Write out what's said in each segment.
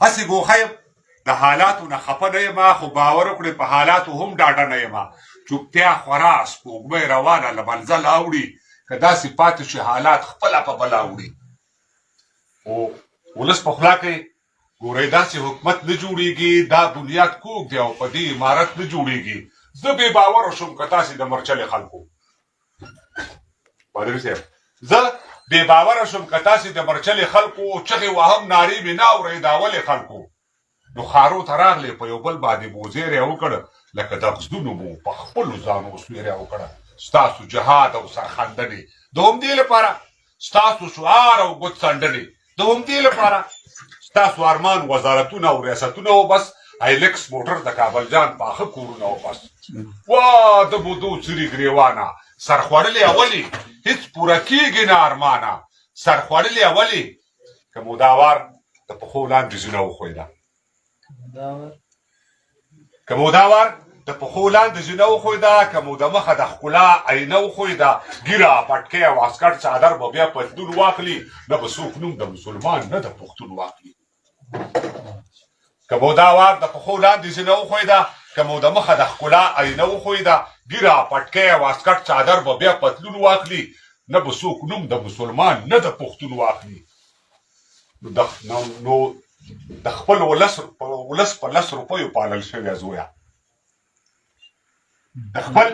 هسې ګوښه یم د حالاتو نه خفه نه یم خو باور وکړئ په حالاتو هم ډاډه نه یم چوپتیا خورا سپوږمۍ روانه له منزله اوړي که داسې پاتې شي حالات خپله په بلا وړي خو ولس په خوله کوي ګورئ داسې حکومت نه جوړېږي دا بنیاد کوږ دی او په دې عمارت نه جوړېږي زه بې باوره شوم که تاسې د مرچلې خلکو پادري صاحب زه بې باوره شوم که تاسې د مرچلې خلکو چغې وهم نارې مې نه اورئ دا ولې خلکو نو خارو ته راغلې په یو بل باندې مو زیری وکړ لکه د غزدونو مو په خپلو ځانو سویری وکړه ستاسو جهاد او سرخندنې د همدې لپاره ستاسو شعار او ګوت څنډنې د همدې لپاره ستاسو ارمان وزارتونه او ریاستونه او بس ایلکس موټر د کابل جان پاخه کورونه او بس وا د بودو چری ګریوانه سرخوړلې اولي هیڅ پوره کېږي نه ارمانه سرخوړلې اولي که موداوار د پښو لاندې زینه وښویده که موداوار د پښو لاندې زینه وښویده که مو د مخه د ښکلا عینه وښویده ږیره پټکۍ او عسکر څادر به بیا پتلون واخلي نه به څوک نوم د مسلمان نه د پښتون واخلي که موداوار د پښو لاندې زینه وښویده که مو د مخه د ښکلا عینه وښویده ږیره پټکۍ او عسکر څادر به بیا پتلون واخلي نه به څوک نوم د مسلمان نه د پښتون واخلي نو د خپل ولس په 10 روپیو پالل شوی زویه د خپل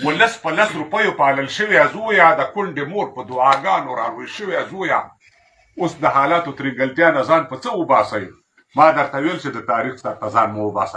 ولس په 10 روپیو پالل شوی زویه د کونډې مور په دعاګانو راروي شوی زویه اوس د حالاتو ترینګلتیا نه ځان په څه وباسئ ما درته ویل چې د تاریخ څخه ځان مو وباسئ